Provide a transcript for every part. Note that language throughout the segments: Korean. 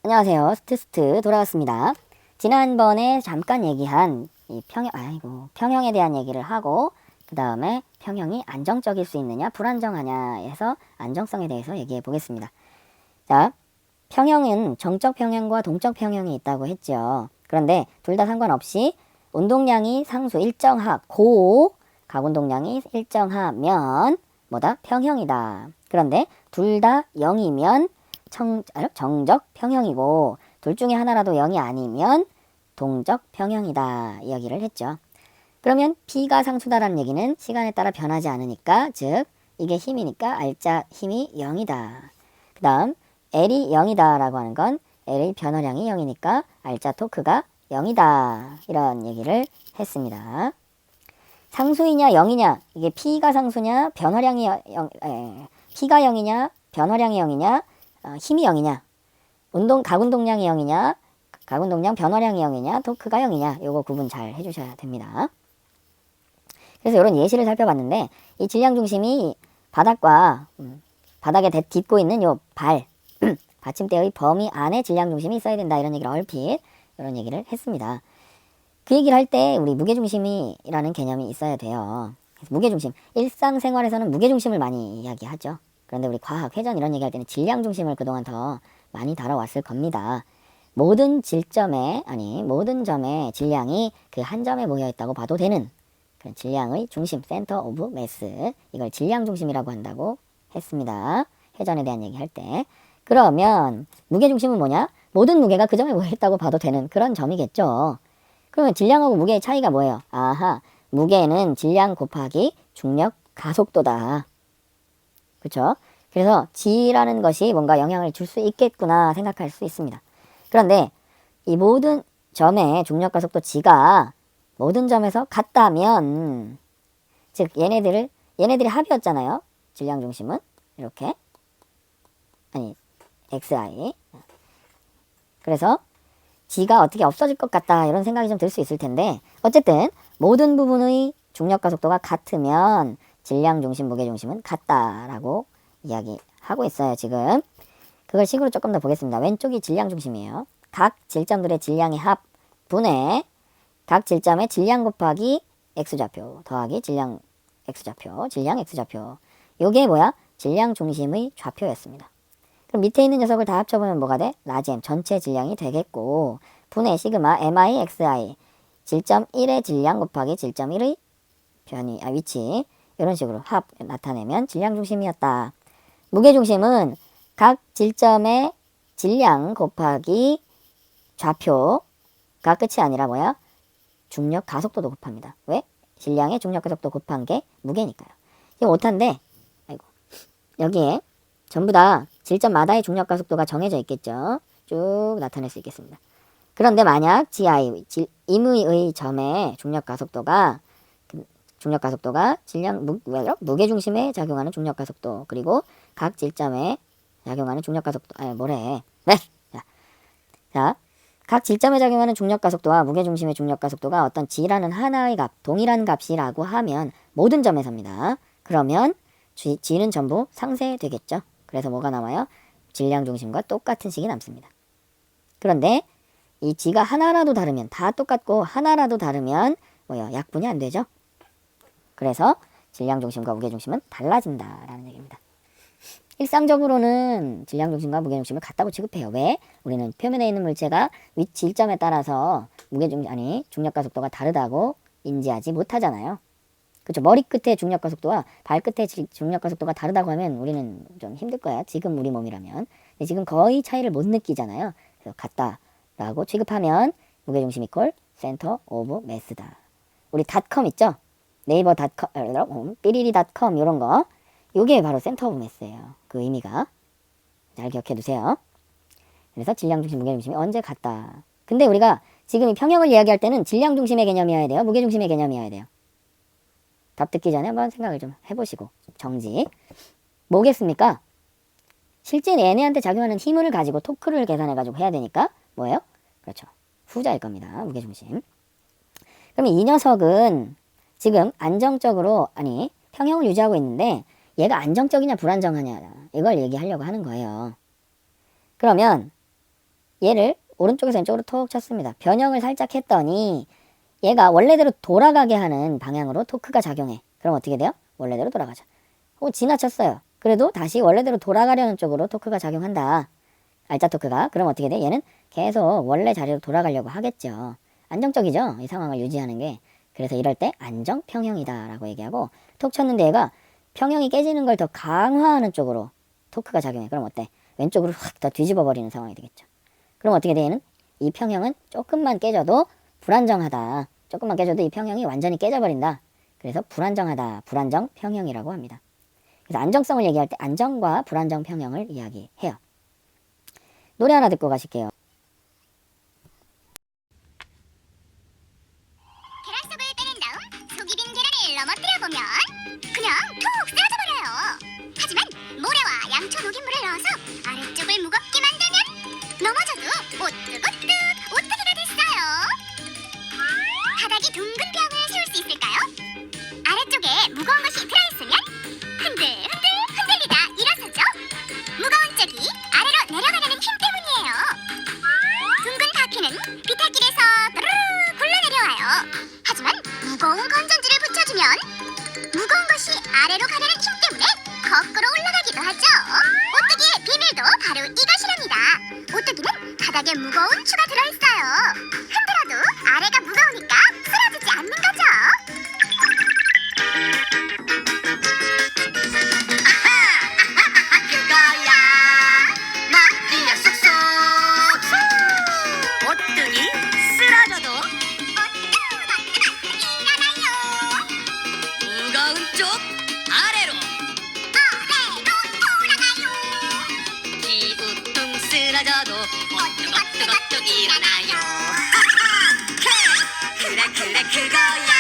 안녕하세요. 스트스트 돌아왔습니다. 지난번에 잠깐 얘기한 이 평형에 대한 얘기를 하고 그 다음에 평형이 안정적일 수 있느냐 불안정하냐에서 안정성에 대해서 얘기해 보겠습니다. 자, 평형은 정적 평형과 동적 평형이 있다고 했죠. 그런데 둘 다 상관없이 운동량이 상수 일정하 가운동량이 일정하면 뭐다? 평형이다. 그런데 둘 다 0이면 정적 평형이고 둘 중에 하나라도 0이 아니면 동적 평형이다 이야기를 했죠. 그러면 P가 상수다라는 얘기는 시간에 따라 변하지 않으니까, 즉 이게 힘이니까 알짜 힘이 0이다. 그 다음 L이 0이다 라고 하는 건 L의 변화량이 0이니까 알짜 토크가 0이다 이런 얘기를 했습니다. 상수이냐 0이냐, 이게 P가 상수냐 변화량이 P가 0이냐 변화량이 0이냐, 힘이 0이냐, 가운동량이 0이냐, 가운동량 변화량이 0이냐, 토크가 0이냐, 요거 구분 잘 해주셔야 됩니다. 그래서 이런 예시를 살펴봤는데, 이 질량 중심이 바닥과 바닥에 딛고 있는 요 받침대의 범위 안에 질량 중심이 있어야 된다 이런 얘기를 얼핏 이런 얘기를 했습니다. 그 얘기를 할 때 우리 무게중심이라는 개념이 있어야 돼요. 그래서 무게중심, 일상생활에서는 무게중심을 많이 이야기하죠. 그런데 우리 과학, 회전 이런 얘기할 때는 질량 중심을 그동안 더 많이 다뤄왔을 겁니다. 모든 점에 질량이 그 한 점에 모여있다고 봐도 되는 그런 질량의 중심, 센터 오브 매스, 이걸 질량 중심이라고 한다고 했습니다. 회전에 대한 얘기할 때. 그러면 무게중심은 뭐냐? 모든 무게가 그 점에 모여있다고 봐도 되는 그런 점이겠죠. 그러면 질량하고 무게의 차이가 뭐예요? 아하, 무게는 질량 곱하기 중력 가속도다. 그렇죠? 그래서 G라는 것이 뭔가 영향을 줄 수 있겠구나 생각할 수 있습니다. 그런데 이 모든 점의 중력 가속도 G가 모든 점에서 같다면, 즉 얘네들이 합이었잖아요. 질량 중심은 이렇게 XI. 그래서 G가 어떻게 없어질 것 같다 이런 생각이 좀 들 수 있을 텐데, 어쨌든 모든 부분의 중력 가속도가 같으면 질량 중심, 무게 중심은 같다라고 이야기하고 있어요. 지금 그걸 식으로 조금 더 보겠습니다. 왼쪽이 질량 중심이에요. 각 질점들의 질량의 합 분의 각 질점의 질량 곱하기 x좌표 더하기 질량 x좌표, 질량 x좌표. 요게 뭐야? 질량 중심의 좌표였습니다. 그럼 밑에 있는 녀석을 다 합쳐보면 뭐가 돼? 라지 M 전체 질량이 되겠고, 분의 시그마 mi xi 질점 1의 질량 곱하기 질점 1의 위치, 이런 식으로 합 나타내면 질량 중심이었다. 무게 중심은 각 질점의 질량 곱하기 좌표가 끝이 아니라 뭐야? 중력 가속도도 곱합니다. 왜? 질량의 중력 가속도 곱한 게 무게니까요. 이거 오타인데, 여기에 전부 다 질점마다의 중력 가속도가 정해져 있겠죠. 쭉 나타낼 수 있겠습니다. 그런데 만약 GI, 임의의 점의 중력 가속도가 무게 중심에 작용하는 중력 가속도, 그리고 각 질점에 작용하는 중력 가속도, 네. 자, 각 질점에 작용하는 중력 가속도와 무게 중심의 중력 가속도가 어떤 G라는 하나의 값, 동일한 값이라고 하면 모든 점에서입니다. 그러면 G는 전부 상쇄되겠죠. 그래서 뭐가 남아요? 질량 중심과 똑같은 식이 남습니다. 그런데 이 G가 하나라도 다르면, 다 똑같고 하나라도 다르면 약분이 안 되죠. 그래서 질량 중심과 무게 중심은 달라진다라는 얘기입니다. 일상적으로는 질량 중심과 무게 중심을 같다고 취급해요. 왜? 우리는 표면에 있는 물체가 질점에 따라서 중력 가속도가 다르다고 인지하지 못하잖아요. 그렇죠. 머리 끝의 중력 가속도와 발끝의 중력 가속도가 다르다고 하면 우리는 좀 힘들 거야. 지금 우리 몸이라면. 근데 지금 거의 차이를 못 느끼잖아요. 그래서 같다라고 취급하면 무게 중심 이퀄 센터 오브 매스다. 우리 닷컴 있죠? 네이버 닷컴, 삐리리닷컴 이런 거. 요게 바로 센터 오브 매스예요. 그 의미가. 잘 기억해 두세요. 그래서 질량 중심, 무게 중심이 언제 같다. 근데 우리가 지금 이 평형을 이야기할 때는 질량 중심의 개념이어야 돼요? 무게 중심의 개념이어야 돼요? 답 듣기 전에 한번 생각을 좀 해보시고, 정지. 뭐겠습니까? 실제 얘네한테 작용하는 힘을 가지고 토크를 계산해가지고 해야 되니까 뭐예요? 그렇죠. 후자일 겁니다. 무게중심. 그럼 이 녀석은 지금 안정적으로, 평형을 유지하고 있는데 얘가 안정적이냐 불안정하냐 이걸 얘기하려고 하는 거예요. 그러면 얘를 오른쪽에서 왼쪽으로 톡 쳤습니다. 변형을 살짝 했더니 얘가 원래대로 돌아가게 하는 방향으로 토크가 작용해. 그럼 어떻게 돼요? 원래대로 돌아가죠. 지나쳤어요. 그래도 다시 원래대로 돌아가려는 쪽으로 토크가 작용한다. 알짜 토크가. 그럼 어떻게 돼? 얘는 계속 원래 자리로 돌아가려고 하겠죠. 안정적이죠? 이 상황을 유지하는 게. 그래서 이럴 때 안정평형이다 라고 얘기하고, 톡 쳤는데 얘가 평형이 깨지는 걸 더 강화하는 쪽으로 토크가 작용해. 그럼 어때? 왼쪽으로 확 더 뒤집어 버리는 상황이 되겠죠. 그럼 어떻게 돼? 얘는 이 평형은 조금만 깨져도 불안정하다. 조금만 깨져도 이 평형이 완전히 깨져버린다. 그래서 불안정하다. 불안정 평형이라고 합니다. 그래서 안정성을 얘기할 때 안정과 불안정 평형을 이야기해요. 노래 하나 듣고 가실게요. 계란 속을 빼낸 다음 속이 빈 계란을 넘어뜨려보면 그냥 툭 쓰러져 버려요. 하지만 모래와 양초 녹인물을 넣어서 아래쪽을 무겁게 만들면 넘어져도 오뜨오뜨 오뜨기가 됐어요. 바닥이 둥근 벽을 세울 수 있을까요? 아래쪽에 무거운 것이 들어있으면 흔들흔들 흔들리다 일어서죠. 무거운 쪽이 아래로 내려가려는 힘 때문이에요. 둥근 바퀴는 비탈길에서 뚜루루 굴러내려와요. 하지만 무거운 건전지를 붙여주면 무거운 것이 아래로 가려는 힘 때문에 거꾸로 올라가기도 하죠. 오뚜기의 비밀도 바로 이것이랍니다. 오뚜기는 바닥에 무거운 추가 들어있어요. 흔들어도 아래가 무거우니까 쓰러지지 않는 거죠. 그거야 막기야 쏙쏙 오뚜기 쓰러져도 일어나요. 무거운 쪽 아래로 돌아가요. 기우뚱 쓰러져도 오뚝오뚝오뚝 일어나요. 그래 그거야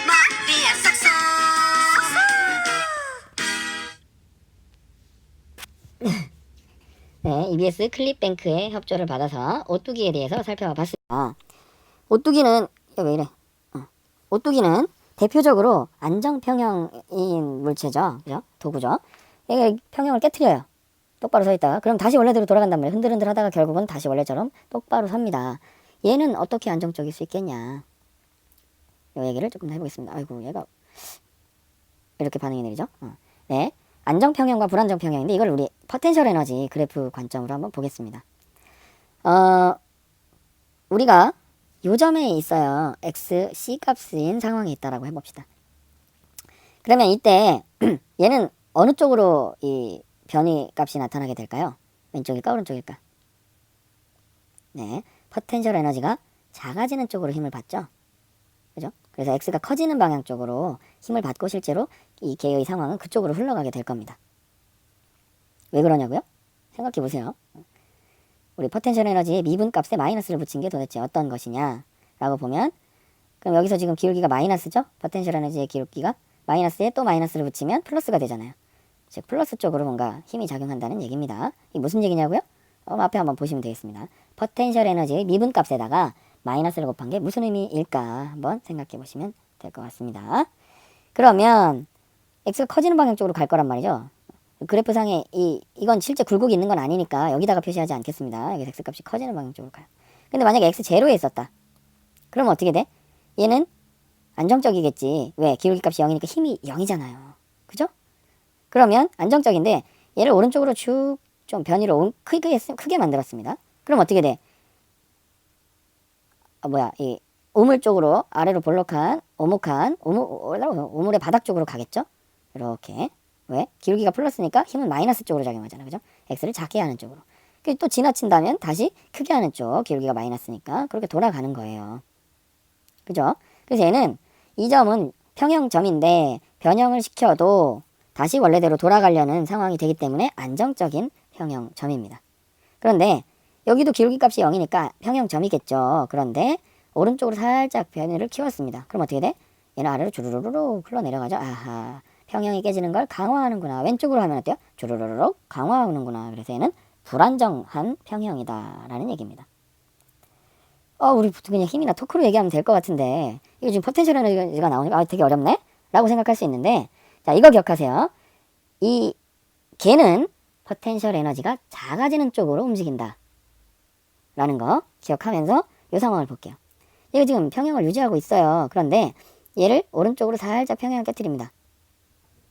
막기야 쏙쏙. 네, EBS 클립뱅크의 협조를 받아서 오뚜기에 대해서 살펴봤습니다. 오뚜기는 왜 이래? 오뚜기는 대표적으로 안정평형인 물체죠. 그죠? 도구죠. 얘가 평형을 깨트려요. 똑바로 서 있다가. 그럼 다시 원래대로 돌아간단 말이에요. 흔들흔들 하다가 결국은 다시 원래처럼 똑바로 섭니다. 얘는 어떻게 안정적일 수 있겠냐. 이 얘기를 조금 더 해보겠습니다. 아이고, 얘가 이렇게 반응이 느리죠? 네. 안정평형과 불안정평형인데 이걸 우리 포텐셜 에너지 그래프 관점으로 한번 보겠습니다. 우리가 요점에 있어요. x, c 값인 상황이 있다라고 해봅시다. 그러면 이때 얘는 어느 쪽으로 이 변이 값이 나타나게 될까요? 왼쪽일까 오른쪽일까? 네, 포텐셜 에너지가 작아지는 쪽으로 힘을 받죠. 그죠? 그래서 x가 커지는 방향 쪽으로 힘을 받고 실제로 이 개의 상황은 그쪽으로 흘러가게 될 겁니다. 왜 그러냐고요? 생각해 보세요. 우리 포텐셜 에너지의 미분 값에 마이너스를 붙인 게 도대체 어떤 것이냐 라고 보면, 그럼 여기서 지금 기울기가 마이너스죠? 포텐셜 에너지의 기울기가 마이너스에 또 마이너스를 붙이면 플러스가 되잖아요. 즉 플러스 쪽으로 뭔가 힘이 작용한다는 얘기입니다. 이게 무슨 얘기냐고요? 앞에 한번 보시면 되겠습니다. 포텐셜 에너지의 미분 값에다가 마이너스를 곱한 게 무슨 의미일까 한번 생각해 보시면 될 것 같습니다. 그러면 x가 커지는 방향 쪽으로 갈 거란 말이죠. 그래프상에 이건 실제 굴곡이 있는 건 아니니까 여기다가 표시하지 않겠습니다. 여기 x 값이 커지는 방향 쪽으로 가요. 근데 만약에 x 제로에 있었다. 그러면 어떻게 돼? 얘는 안정적이겠지. 왜? 기울기 값이 0이니까 힘이 0이잖아요. 그죠? 그러면 안정적인데 얘를 오른쪽으로 쭉 좀 변이로 크게 만들었습니다. 그럼 어떻게 돼? 이 우물 쪽으로 아래로 볼록한 오목한 우물의 바닥 쪽으로 가겠죠? 이렇게. 왜? 기울기가 플러스니까 힘은 마이너스 쪽으로 작용하잖아. 그죠? x를 작게 하는 쪽으로. 또 지나친다면 다시 크게 하는 쪽, 기울기가 마이너스니까 그렇게 돌아가는 거예요. 그죠? 그래서 얘는 이 점은 평형점인데 변형을 시켜도 다시 원래대로 돌아가려는 상황이 되기 때문에 안정적인 평형점입니다. 그런데 여기도 기울기 값이 0이니까 평형점이겠죠. 그런데 오른쪽으로 살짝 변이를 키웠습니다. 그럼 어떻게 돼? 얘는 아래로 주르르르 흘러내려가죠. 아하, 평형이 깨지는 걸 강화하는구나. 왼쪽으로 하면 어때요? 주르르르 강화하는구나. 그래서 얘는 불안정한 평형이다 라는 얘기입니다. 우리 그냥 힘이나 토크로 얘기하면 될 것 같은데 이거 지금 포텐셜 에너지가 나오니까 되게 어렵네? 라고 생각할 수 있는데, 자, 이거 기억하세요. 이 개는 포텐셜 에너지가 작아지는 쪽으로 움직인다. 라는 거 기억하면서 이 상황을 볼게요. 이거 지금 평형을 유지하고 있어요. 그런데 얘를 오른쪽으로 살짝 평형을 깨뜨립니다.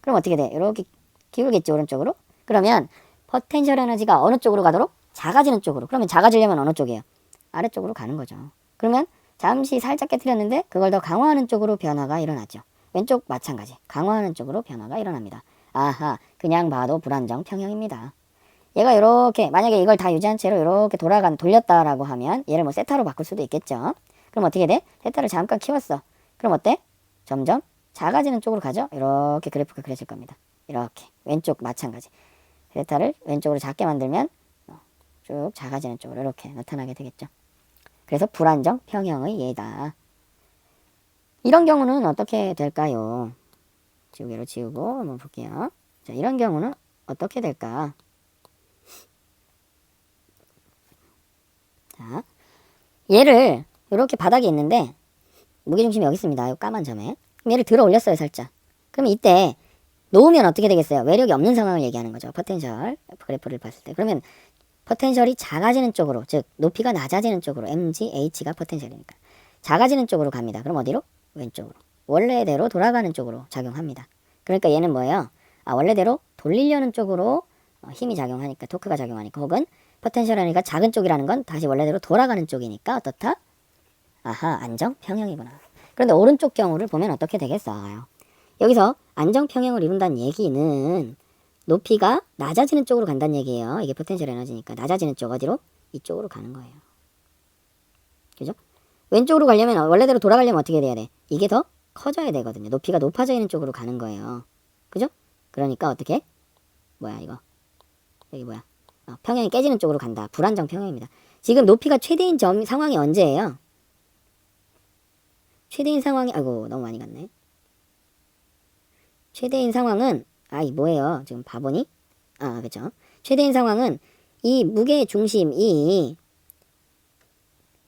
그럼 어떻게 돼? 이렇게 기울겠지, 오른쪽으로? 그러면 포텐셜 에너지가 어느 쪽으로 가도록? 작아지는 쪽으로. 그러면 작아지려면 어느 쪽이에요? 아래쪽으로 가는 거죠. 그러면 잠시 살짝 깨뜨렸는데 그걸 더 강화하는 쪽으로 변화가 일어나죠. 왼쪽 마찬가지. 강화하는 쪽으로 변화가 일어납니다. 아하, 그냥 봐도 불안정 평형입니다. 얘가 이렇게 만약에 이걸 다 유지한 채로 이렇게 돌렸다라고 하면 얘를 뭐 세타로 바꿀 수도 있겠죠. 그럼 어떻게 돼? 세타를 잠깐 키웠어. 그럼 어때? 점점 작아지는 쪽으로 가죠. 이렇게 그래프가 그려질 겁니다. 이렇게 왼쪽 마찬가지. 세타를 왼쪽으로 작게 만들면 쭉 작아지는 쪽으로 이렇게 나타나게 되겠죠. 그래서 불안정 평형의 예다. 이런 경우는 어떻게 될까요? 지우개로 지우고 한번 볼게요. 자, 이런 경우는 어떻게 될까? 자, 얘를 이렇게 바닥에 있는데 무게중심이 여기 있습니다. 이 까만 점에. 그럼 얘를 들어 올렸어요, 살짝. 그럼 이때 놓으면 어떻게 되겠어요? 외력이 없는 상황을 얘기하는 거죠. 포텐셜 그래프를 봤을 때. 그러면 포텐셜이 작아지는 쪽으로, 즉 높이가 낮아지는 쪽으로, mgH가 포텐셜이니까 작아지는 쪽으로 갑니다. 그럼 어디로? 왼쪽으로. 원래대로 돌아가는 쪽으로 작용합니다. 그러니까 얘는 뭐예요? 원래대로 돌리려는 쪽으로 힘이 작용하니까, 토크가 작용하니까, 혹은 포텐셜 에너지가 작은 쪽이라는 건 다시 원래대로 돌아가는 쪽이니까 어떻다? 아하, 안정 평형이구나. 그런데 오른쪽 경우를 보면 어떻게 되겠어요? 여기서 안정 평형을 이룬다는 얘기는 높이가 낮아지는 쪽으로 간다는 얘기예요. 이게 포텐셜 에너지니까 낮아지는 쪽 어디로? 이쪽으로 가는 거예요. 그죠? 왼쪽으로 가려면 원래대로 돌아가려면 어떻게 돼야 돼? 이게 더 커져야 되거든요. 높이가 높아져 있는 쪽으로 가는 거예요. 그죠? 그러니까 어떻게? 뭐야 이거? 여기 뭐야? 평형이 깨지는 쪽으로 간다. 불안정 평형입니다. 지금 높이가 최대인 상황이 언제예요? 최대인 상황이 아이고 너무 많이 갔네. 최대인 상황은 이 뭐예요? 지금 바보니? 그쵸. 최대인 상황은 이 무게 중심이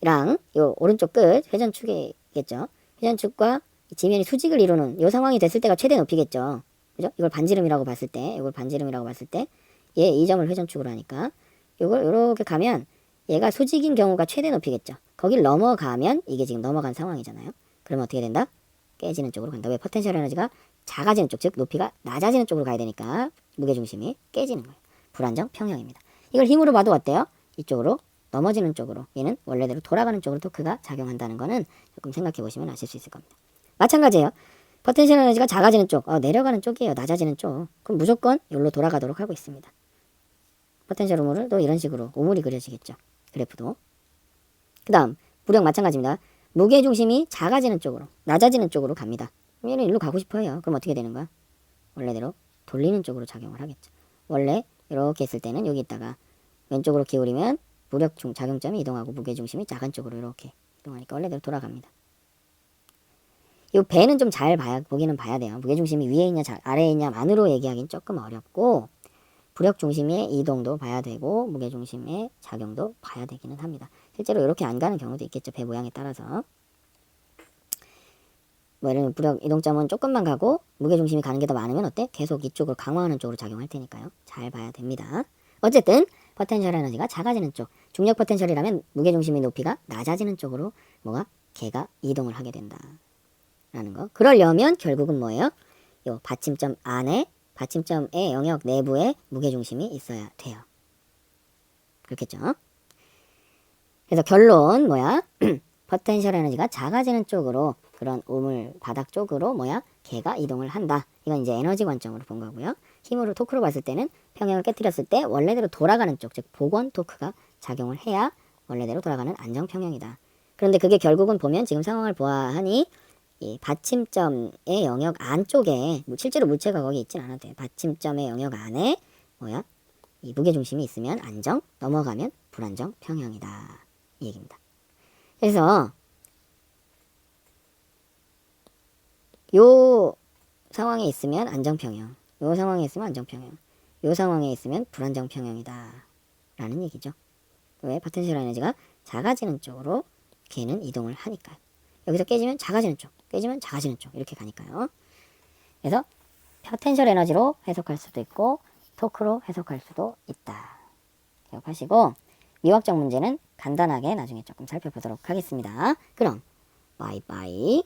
랑 요 오른쪽 끝 회전축이겠죠. 회전축과 지면이 수직을 이루는 요 상황이 됐을 때가 최대 높이겠죠. 그죠? 이걸 반지름이라고 봤을 때, 이걸 반지름이라고 봤을 때, 얘 이 점을 회전축으로 하니까 요걸 요렇게 가면 얘가 수직인 경우가 최대 높이겠죠. 거길 넘어가면 이게 지금 넘어간 상황이잖아요. 그러면 어떻게 된다? 깨지는 쪽으로 간다. 왜? 포텐셜 에너지가 작아지는 쪽, 즉 높이가 낮아지는 쪽으로 가야 되니까 무게중심이 깨지는 거예요. 불안정 평형입니다. 이걸 힘으로 봐도 어때요? 이쪽으로 넘어지는 쪽으로, 얘는 원래대로 돌아가는 쪽으로 토크가 작용한다는 거는 조금 생각해 보시면 아실 수 있을 겁니다. 마찬가지예요. 포텐셜 에너지가 작아지는 쪽, 내려가는 쪽이에요. 낮아지는 쪽. 그럼 무조건 여기로 돌아가도록 하고 있습니다. 포텐셜 우물도 이런 식으로 우물이 그려지겠죠. 그래프도. 그 다음 무력 마찬가지입니다. 무게중심이 작아지는 쪽으로, 낮아지는 쪽으로 갑니다. 그럼 얘는 일로 가고 싶어요. 그럼 어떻게 되는 거야? 원래대로 돌리는 쪽으로 작용을 하겠죠. 원래 이렇게 했을 때는 여기 있다가 왼쪽으로 기울이면 무력 작용점이 이동하고 무게중심이 작은 쪽으로 이렇게 이동하니까 원래대로 돌아갑니다. 이 배는 좀 잘 보기는 봐야 돼요. 무게중심이 위에 있냐 아래에 있냐 만으로 얘기하기는 조금 어렵고, 부력중심의 이동도 봐야 되고 무게중심의 작용도 봐야 되기는 합니다. 실제로 이렇게 안 가는 경우도 있겠죠. 배 모양에 따라서. 뭐 예를 들면 부력 이동점은 조금만 가고 무게중심이 가는 게 더 많으면 어때? 계속 이쪽으로 강화하는 쪽으로 작용할 테니까요. 잘 봐야 됩니다. 어쨌든 포텐셜 에너지가 작아지는 쪽, 중력 포텐셜이라면 무게중심의 높이가 낮아지는 쪽으로 걔가 이동을 하게 된다 라는 거. 그러려면 결국은 뭐예요? 요 받침점 안에, 받침점의 영역 내부에 무게중심이 있어야 돼요. 그렇겠죠? 그래서 결론 포텐셜 에너지가 작아지는 쪽으로, 그런 우물 바닥 쪽으로 걔가 이동을 한다. 이건 이제 에너지 관점으로 본 거고요. 힘으로 토크로 봤을 때는 평형을 깨뜨렸을 때 원래대로 돌아가는 쪽, 즉 복원 토크가 작용을 해야 원래대로 돌아가는 안정 평형이다. 그런데 그게 결국은 보면 지금 상황을 보아하니 이 받침점의 영역 안쪽에, 실제로 물체가 거기 있진 않아도 돼요. 받침점의 영역 안에 이 무게중심이 있으면 안정, 넘어가면 불안정 평형이다 이 얘기입니다. 그래서 요 상황에 있으면 안정평형, 요 상황에 있으면 안정평형, 요 상황에 있으면 불안정평형이다 라는 얘기죠. 왜? 포텐셜 에너지가 작아지는 쪽으로 걔는 이동을 하니까요. 여기서 깨지면 작아지는 쪽, 깨지면 작아지는 쪽 이렇게 가니까요. 그래서 포텐셜 에너지로 해석할 수도 있고 토크로 해석할 수도 있다. 기억하시고, 미확정 문제는 간단하게 나중에 조금 살펴보도록 하겠습니다. 그럼 바이바이.